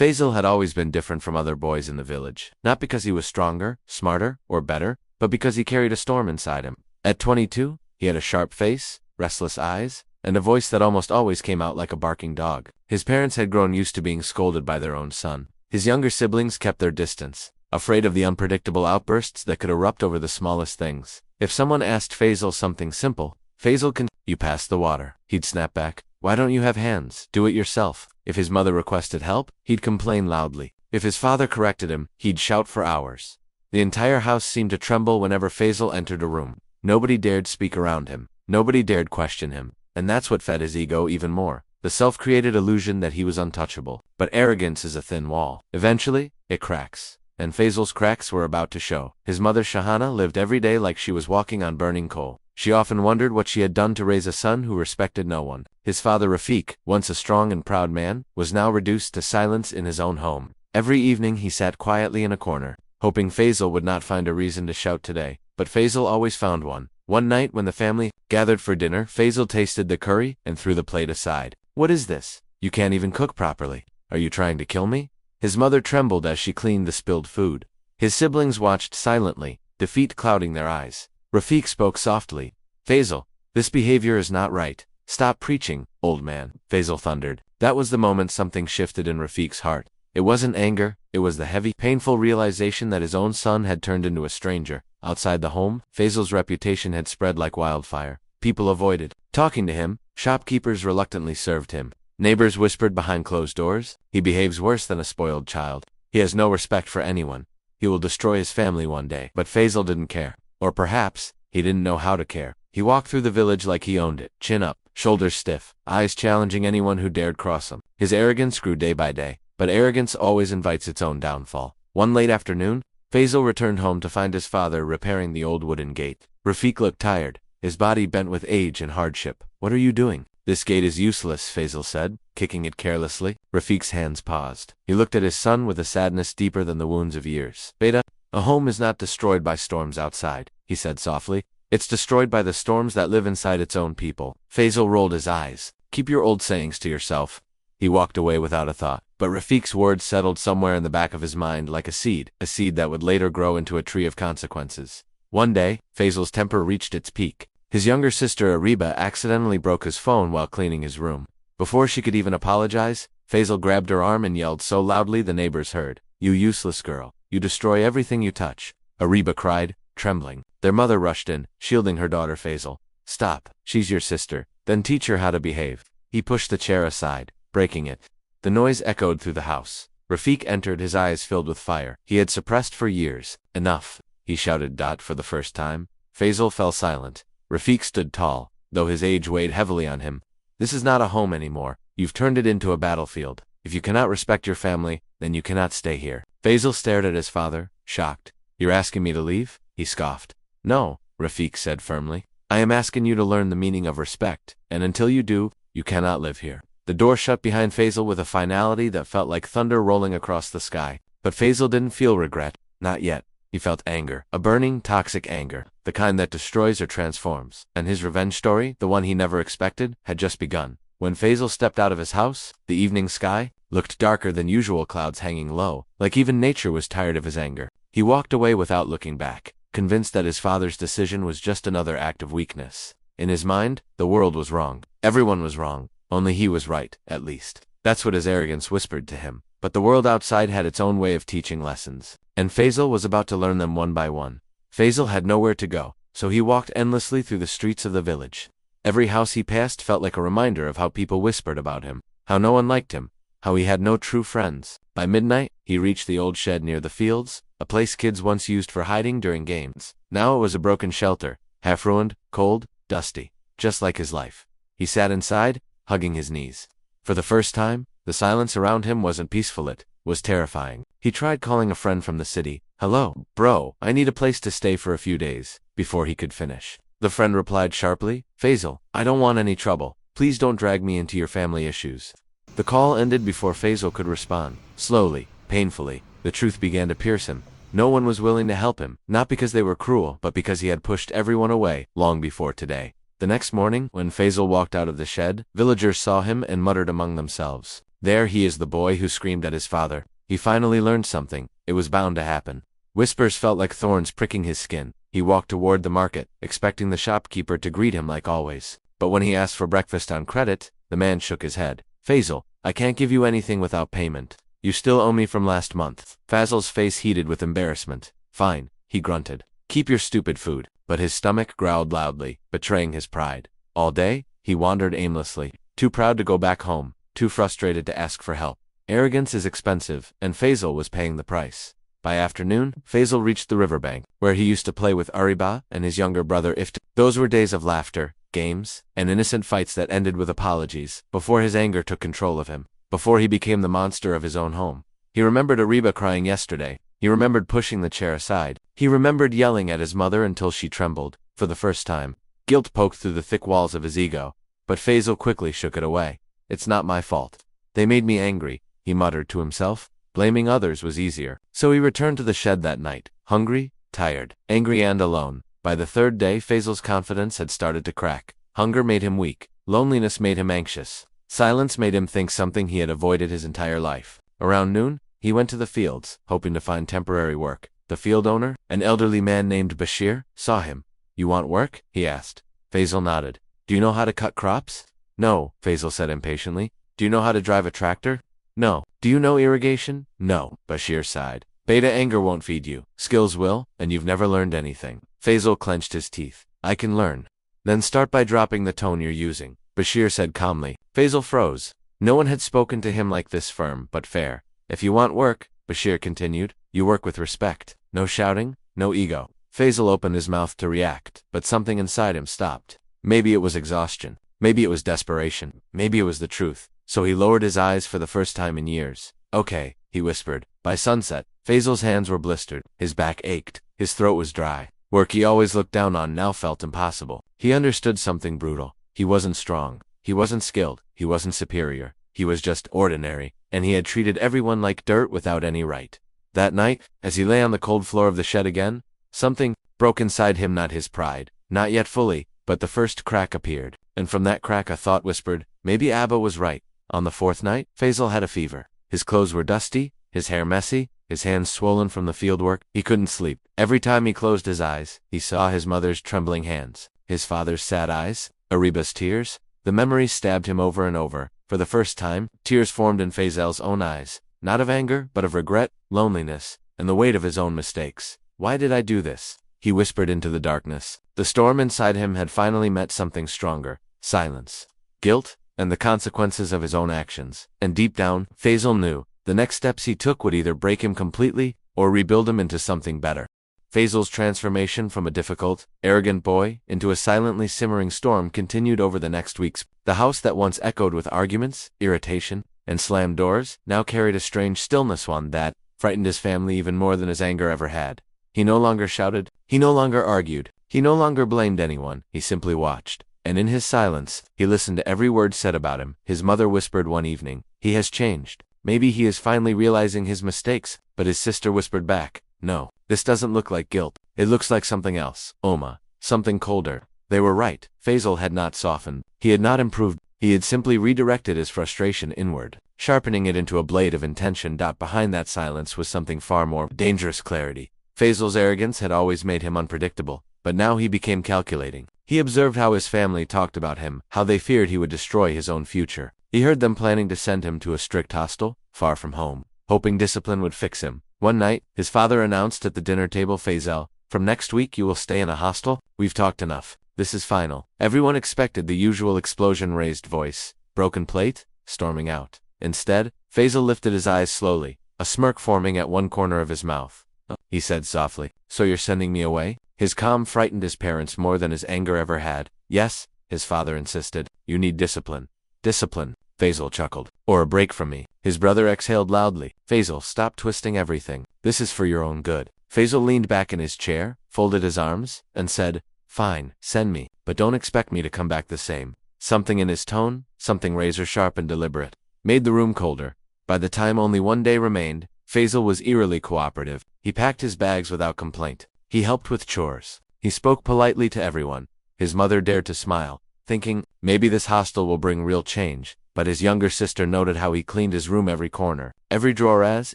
Faisal had always been different from other boys in the village, not because he was stronger, smarter, or better, but because he carried a storm inside him. At 22, he had a sharp face, restless eyes, and a voice that almost always came out like a barking dog. His parents had grown used to being scolded by their own son. His younger siblings kept their distance, afraid of the unpredictable outbursts that could erupt over the smallest things. If someone asked Faisal something simple, Faisal can, "You pass the water," he'd snap back. "Why don't you have hands? Do it yourself." If his mother requested help, he'd complain loudly. If his father corrected him, he'd shout for hours. The entire house seemed to tremble whenever Faisal entered a room. Nobody dared speak around him. Nobody dared question him. And that's what fed his ego even more. The self-created illusion that he was untouchable. But arrogance is a thin wall. Eventually, it cracks. And Faisal's cracks were about to show. His mother Shahana lived every day like she was walking on burning coal. She often wondered what she had done to raise a son who respected no one. His father Rafiq, once a strong and proud man, was now reduced to silence in his own home. Every evening he sat quietly in a corner, hoping Faisal would not find a reason to shout today. But Faisal always found one. One night when the family gathered for dinner, Faisal tasted the curry and threw the plate aside. "What is this? You can't even cook properly. Are you trying to kill me?" His mother trembled as she cleaned the spilled food. His siblings watched silently, defeat clouding their eyes. Rafiq spoke softly. "Faisal, this behavior is not right. Stop preaching, old man," Faisal thundered. That was the moment something shifted in Rafiq's heart. It wasn't anger, it was the heavy, painful realization that his own son had turned into a stranger. Outside the home, Faisal's reputation had spread like wildfire. People avoided talking to him, shopkeepers reluctantly served him. Neighbors whispered behind closed doors, "He behaves worse than a spoiled child. He has no respect for anyone. He will destroy his family one day." But Faisal didn't care. Or perhaps, he didn't know how to care. He walked through the village like he owned it, chin up, shoulders stiff, eyes challenging anyone who dared cross him. His arrogance grew day by day, but arrogance always invites its own downfall. One late afternoon, Faisal returned home to find his father repairing the old wooden gate. Rafiq looked tired, his body bent with age and hardship. "What are you doing?" "This gate is useless," Faisal said, kicking it carelessly. Rafiq's hands paused. He looked at his son with a sadness deeper than the wounds of years. "Beta, a home is not destroyed by storms outside," he said softly. "It's destroyed by the storms that live inside its own people." Faisal rolled his eyes. "Keep your old sayings to yourself." He walked away without a thought. But Rafiq's words settled somewhere in the back of his mind like a seed that would later grow into a tree of consequences. One day, Faisal's temper reached its peak. His younger sister Ariba accidentally broke his phone while cleaning his room. Before she could even apologize, Faisal grabbed her arm and yelled so loudly the neighbors heard. "You useless girl. You destroy everything you touch." Ariba cried, trembling. Their mother rushed in, shielding her daughter Faisal. "Stop. She's your sister. Then teach her how to behave." He pushed the chair aside, breaking it. The noise echoed through the house. Rafiq entered, his eyes filled with fire. He had suppressed for years. "Enough," he shouted. For the first time, Faisal fell silent. Rafiq stood tall, though his age weighed heavily on him. "This is not a home anymore. You've turned it into a battlefield. If you cannot respect your family, then you cannot stay here." Faisal stared at his father, shocked. "You're asking me to leave?" he scoffed. "No," Rafiq said firmly. "I am asking you to learn the meaning of respect, and until you do, you cannot live here." The door shut behind Faisal with a finality that felt like thunder rolling across the sky. But Faisal didn't feel regret. Not yet. He felt anger. A burning, toxic anger. The kind that destroys or transforms. And his revenge story, the one he never expected, had just begun. When Faisal stepped out of his house, the evening sky looked darker than usual, clouds hanging low, like even nature was tired of his anger. He walked away without looking back, convinced that his father's decision was just another act of weakness. In his mind, the world was wrong. Everyone was wrong. Only he was right, at least. That's what his arrogance whispered to him. But the world outside had its own way of teaching lessons, and Faisal was about to learn them one by one. Faisal had nowhere to go, so he walked endlessly through the streets of the village. Every house he passed felt like a reminder of how people whispered about him, how no one liked him, how he had no true friends. By midnight, he reached the old shed near the fields, a place kids once used for hiding during games. Now it was a broken shelter, half-ruined, cold, dusty, just like his life. He sat inside, hugging his knees. For the first time, the silence around him wasn't peaceful, it was terrifying. He tried calling a friend from the city. "Hello, bro, I need a place to stay for a few days," before he could finish. The friend replied sharply, "Faisal, I don't want any trouble. Please don't drag me into your family issues." The call ended before Faisal could respond. Slowly, painfully, the truth began to pierce him. No one was willing to help him, not because they were cruel, but because he had pushed everyone away long before today. The next morning, when Faisal walked out of the shed, villagers saw him and muttered among themselves. There he is, the boy who screamed at his father. He finally learned something. It was bound to happen. Whispers felt like thorns pricking his skin. He walked toward the market, expecting the shopkeeper to greet him like always. But when he asked for breakfast on credit, the man shook his head. Faisal, I can't give you anything without payment. You still owe me from last month. Faisal's face heated with embarrassment. Fine, he grunted. Keep your stupid food. But his stomach growled loudly, betraying his pride. All day, he wandered aimlessly, too proud to go back home, too frustrated to ask for help. Arrogance is expensive, and Faisal was paying the price. By afternoon, Faisal reached the riverbank, where he used to play with Ariba and his younger brother Ifta. Those were days of laughter, games, and innocent fights that ended with apologies, before his anger took control of him, before he became the monster of his own home. He remembered Ariba crying yesterday. He remembered pushing the chair aside. He remembered yelling at his mother until she trembled. For the first time, guilt poked through the thick walls of his ego, but Faisal quickly shook it away. It's not my fault. They made me angry, he muttered to himself. Blaming others was easier. So he returned to the shed that night, hungry, tired, angry, and alone. By the third day, Faisal's confidence had started to crack. Hunger made him weak. Loneliness made him anxious. Silence made him think something he had avoided his entire life. Around noon, he went to the fields, hoping to find temporary work. The field owner, an elderly man named Bashir, saw him. You want work? He asked. Faisal nodded. Do you know how to cut crops? No, Faisal said impatiently. Do you know how to drive a tractor? No. Do you know irrigation? No, Bashir sighed. Beta anger won't feed you. Skills will, and you've never learned anything. Faisal clenched his teeth. I can learn. Then start by dropping the tone you're using, Bashir said calmly. Faisal froze. No one had spoken to him like this, firm but fair. If you want work, Bashir continued, you work with respect. No shouting, no ego. Faisal opened his mouth to react, but something inside him stopped. Maybe it was exhaustion. Maybe it was desperation. Maybe it was the truth. So he lowered his eyes for the first time in years. Okay, he whispered. By sunset, Faisal's hands were blistered. His back ached. His throat was dry. Work he always looked down on now felt impossible. He understood something brutal. He wasn't strong. He wasn't skilled. He wasn't superior. He was just ordinary, and he had treated everyone like dirt without any right. That night, as he lay on the cold floor of the shed again, something broke inside him, not his pride, not yet fully, but the first crack appeared, and from that crack a thought whispered, maybe Abba was right. On the fourth night, Faisal had a fever. His clothes were dusty, his hair messy, his hands swollen from the fieldwork. He couldn't sleep. Every time he closed his eyes, he saw his mother's trembling hands, his father's sad eyes, Ariba's tears. The memories stabbed him over and over. For the first time, tears formed in Faisal's own eyes, not of anger, but of regret, loneliness, and the weight of his own mistakes. Why did I do this? He whispered into the darkness. The storm inside him had finally met something stronger, silence, guilt, and the consequences of his own actions. And deep down, Faisal knew, the next steps he took would either break him completely, or rebuild him into something better. Faisal's transformation from a difficult, arrogant boy into a silently simmering storm continued over the next weeks. The house that once echoed with arguments, irritation, and slammed doors, now carried a strange stillness, one that frightened his family even more than his anger ever had. He no longer shouted, he no longer argued, he no longer blamed anyone, he simply watched. And in his silence, he listened to every word said about him. His mother whispered one evening, he has changed. Maybe he is finally realizing his mistakes. But his sister whispered back, no, this doesn't look like guilt. It looks like something else. Oma, something colder. They were right. Faisal had not softened. He had not improved. He had simply redirected his frustration inward, sharpening it into a blade of intention. Behind that silence was something far more dangerous, clarity. Faisal's arrogance had always made him unpredictable, but now he became calculating. He observed how his family talked about him, how they feared he would destroy his own future. He heard them planning to send him to a strict hostel, far from home, hoping discipline would fix him. One night, his father announced at the dinner table, Faisal, from next week you will stay in a hostel. We've talked enough. This is final. Everyone expected the usual explosion, raised voice, broken plate, storming out. Instead, Faisal lifted his eyes slowly, a smirk forming at one corner of his mouth. He said softly, so you're sending me away? His calm frightened his parents more than his anger ever had. Yes, his father insisted. You need discipline. Discipline, Faisal chuckled. Or a break from me. His brother exhaled loudly. Faisal, stop twisting everything. This is for your own good. Faisal leaned back in his chair, folded his arms, and said, fine, send me, but don't expect me to come back the same. Something in his tone, something razor-sharp and deliberate, made the room colder. By the time only one day remained, Faisal was eerily cooperative. He packed his bags without complaint. He helped with chores. He spoke politely to everyone. His mother dared to smile, thinking, maybe this hostel will bring real change. but his younger sister noted how he cleaned his room every corner, every drawer as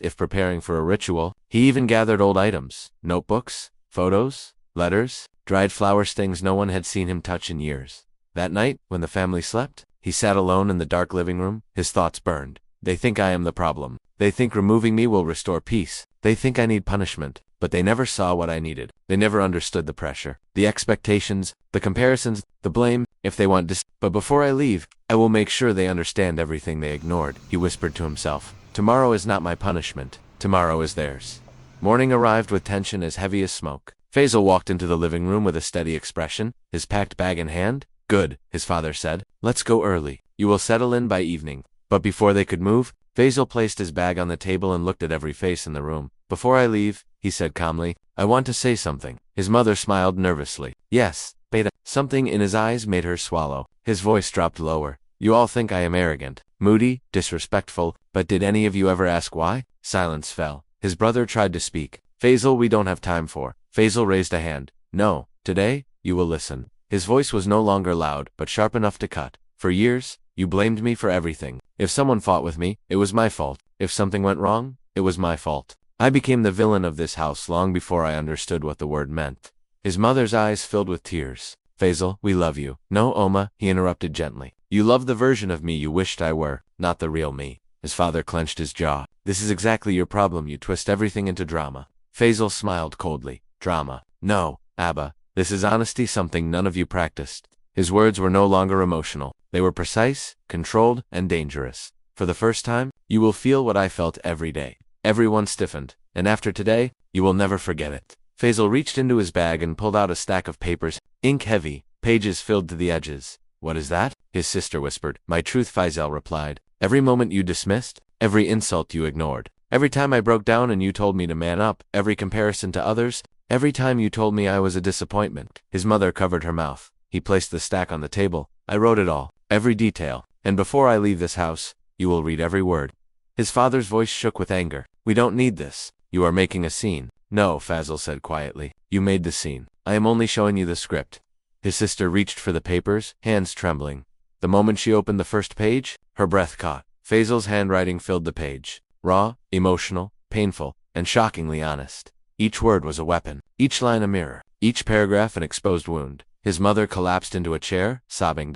if preparing for a ritual. He even gathered old items, notebooks, photos, letters, dried flowers, things no one had seen him touch in years. That night, when the family slept, he sat alone in the dark living room. His thoughts burned. They think I am the problem. They think removing me will restore peace. They think I need punishment. But they never saw what I needed. They never understood the pressure, the expectations, the comparisons, the blame, if they want to. But before I leave, I will make sure they understand everything they ignored, he whispered to himself. Tomorrow is not my punishment. Tomorrow is theirs. Morning arrived with tension as heavy as smoke. Faisal walked into the living room with a steady expression, his packed bag in hand. Good, his father said. Let's go early. You will settle in by evening. But before they could move, Faisal placed his bag on the table and looked at every face in the room. Before I leave, he said calmly, I want to say something. His mother smiled nervously. Yes, Beta. Something in his eyes made her swallow. His voice dropped lower. You all think I am arrogant, moody, disrespectful, but did any of you ever ask why? Silence fell. His brother tried to speak. Faisal, we don't have time for. Faisal raised a hand. No, today, you will listen. His voice was no longer loud, but sharp enough to cut. For years, you blamed me for everything. If someone fought with me, it was my fault. If something went wrong, it was my fault. I became the villain of this house long before I understood what the word meant. His mother's eyes filled with tears. Faisal, we love you. No, Oma, he interrupted gently. You love the version of me you wished I were, not the real me. His father clenched his jaw. This is exactly your problem. You twist everything into drama. Faisal smiled coldly. Drama. No, Abba. This is honesty, something none of you practiced. His words were no longer emotional. They were precise, controlled, and dangerous. For the first time, you will feel what I felt every day. Everyone stiffened, and after today, you will never forget it. Faisal reached into his bag and pulled out a stack of papers, ink heavy, pages filled to the edges. What is that? His sister whispered. My truth, Faisal replied. Every moment you dismissed, every insult you ignored, every time I broke down and you told me to man up, every comparison to others, every time you told me I was a disappointment. His mother covered her mouth. He placed the stack on the table. I wrote it all, every detail, and before I leave this house, you will read every word. His father's voice shook with anger. We don't need this. You are making a scene. No, Faisal said quietly. You made the scene. I am only showing you the script. His sister reached for the papers, hands trembling. The moment she opened the first page, her breath caught. Faisal's handwriting filled the page. Raw, emotional, painful, and shockingly honest. Each word was a weapon. Each line a mirror. Each paragraph an exposed wound. His mother collapsed into a chair, sobbing.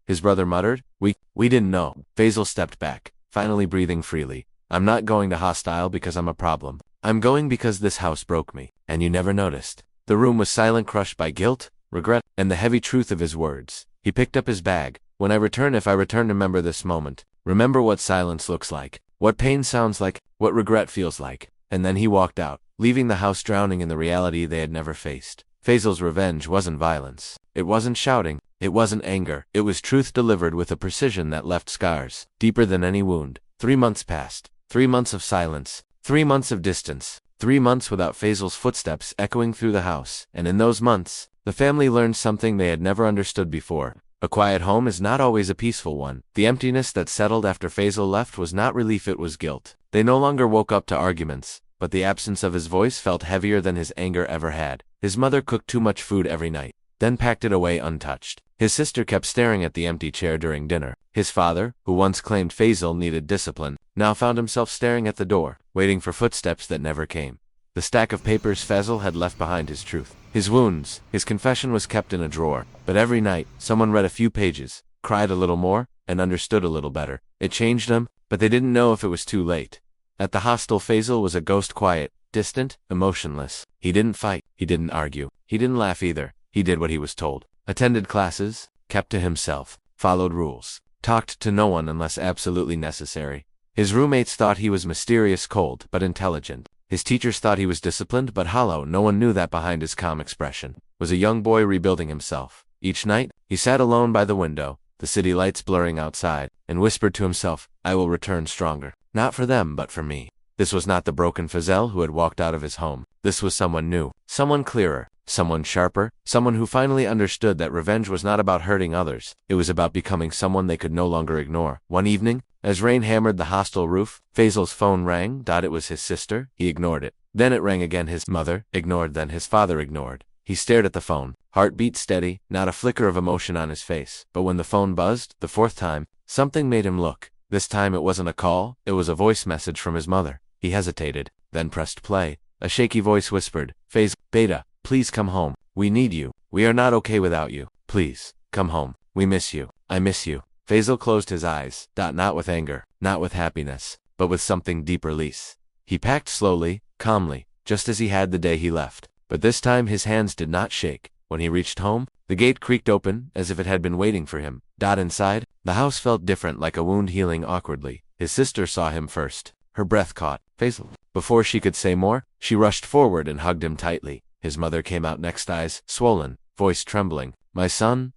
His brother muttered, We didn't know. Faisal stepped back, finally breathing freely. I'm not going to hostile because I'm a problem. I'm going because this house broke me, and you never noticed. The room was silent, crushed by guilt, regret, and the heavy truth of his words. He picked up his bag. When I return, if I return, remember this moment. Remember what silence looks like, what pain sounds like, what regret feels like. And then he walked out, leaving the house drowning in the reality they had never faced. Faisal's revenge wasn't violence. It wasn't shouting. It wasn't anger. It was truth delivered with a precision that left scars, deeper than any wound. 3 months passed. 3 months of silence. 3 months of distance. 3 months without Faisal's footsteps echoing through the house. And in those months, the family learned something they had never understood before. A quiet home is not always a peaceful one. The emptiness that settled after Faisal left was not relief, it was guilt. They no longer woke up to arguments, but the absence of his voice felt heavier than his anger ever had. His mother cooked too much food every night, then packed it away untouched. His sister kept staring at the empty chair during dinner. His father, who once claimed Faisal needed discipline, now found himself staring at the door, waiting for footsteps that never came. The stack of papers Faisal had left behind, his truth, his wounds, his confession was kept in a drawer. But every night, someone read a few pages, cried a little more, and understood a little better. It changed them, but they didn't know if it was too late. At the hostel, Faisal was a ghost, quiet, distant, emotionless. He didn't fight, he didn't argue, he didn't laugh either. He did what he was told. Attended classes, kept to himself, followed rules, talked to no one unless absolutely necessary. His roommates thought he was mysterious, cold, but intelligent. His teachers thought he was disciplined but hollow. No one knew that behind his calm expression was a young boy rebuilding himself. Each night, he sat alone by the window, the city lights blurring outside, and whispered to himself, I will return stronger. Not for them, but for me. This was not the broken Faisal who had walked out of his home. This was someone new, someone clearer, someone sharper, someone who finally understood that revenge was not about hurting others. It was about becoming someone they could no longer ignore. One evening, as rain hammered the hostel roof, Faisal's phone rang. It was his sister. He ignored it. Then it rang again. His mother ignored. Then his father ignored. He stared at the phone, heartbeat steady, not a flicker of emotion on his face. But when the phone buzzed, the fourth time, Something made him look. This time it wasn't a call, it was a voice message from his mother. He hesitated, then pressed play. A shaky voice whispered, Faisal, Beta, please come home. We need you. We are not okay without you. Please, come home. We miss you. I miss you. Faisal closed his eyes, not with anger, not with happiness, but with something deep release. He packed slowly, calmly, just as he had the day he left. But this time his hands did not shake. When he reached home, the gate creaked open, as if it had been waiting for him. Inside, the house felt different, like a wound healing awkwardly. His sister saw him first. Her breath caught. Faisal. Before she could say more, she rushed forward and hugged him tightly. His mother came out next, eyes swollen, voice trembling. My son,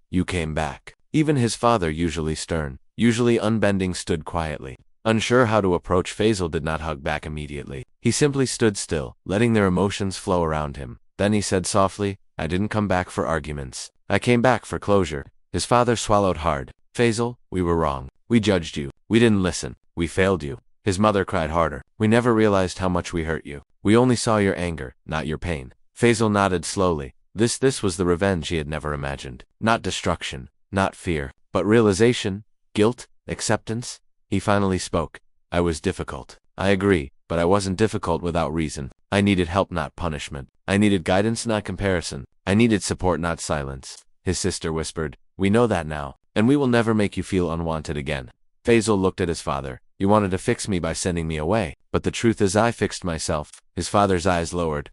you came back. Even his father, usually stern, usually unbending, stood quietly. Unsure how to approach, Faisal did not hug back immediately. He simply stood still, letting their emotions flow around him. Then he said softly, I didn't come back for arguments. I came back for closure. His father swallowed hard. Faisal, we were wrong. We judged you. We didn't listen. We failed you. His mother cried harder. We never realized how much we hurt you. We only saw your anger, not your pain. Faisal nodded slowly. This was the revenge he had never imagined. Not destruction, not fear, but realization, guilt, acceptance. He finally spoke. I was difficult. I agree, but I wasn't difficult without reason. I needed help, not punishment. I needed guidance, not comparison. I needed support, not silence. His sister whispered, we know that now, and we will never make you feel unwanted again. Faisal looked at his father. You wanted to fix me by sending me away, but the truth is I fixed myself. His father's eyes lowered.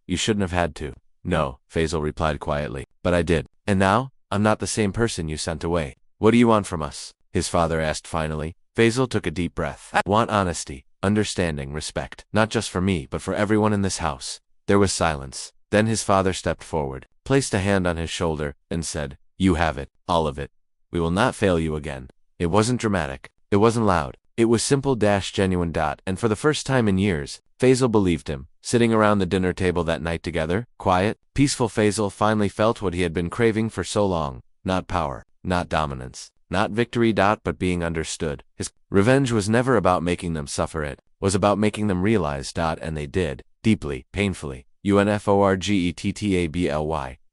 You shouldn't have had to. No, Faisal replied quietly, but I did. And now, I'm not the same person you sent away. What do you want from us? His father asked finally. Faisal took a deep breath. I want honesty, understanding, respect, not just for me, but for everyone in this house. There was silence. Then his father stepped forward, placed a hand on his shoulder, and said, you have it, all of it. We will not fail you again. It wasn't dramatic. It wasn't loud. It was simple, genuine. And for the first time in years, Faisal believed him. Sitting around the dinner table that night together, quiet, peaceful, Faisal finally felt what he had been craving for so long. Not power, not dominance, not victory, but being understood. His revenge was never about making them suffer, it was about making them realize, and they did, deeply, painfully. UNFORGETTABLY.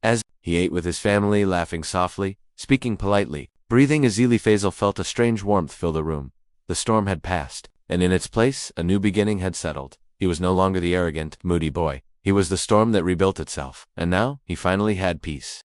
As he ate with his family, laughing softly, speaking politely, breathing easily, Faisal felt a strange warmth fill the room. The storm had passed, and in its place, a new beginning had settled. He was no longer the arrogant, moody boy. He was the storm that rebuilt itself, and now, he finally had peace.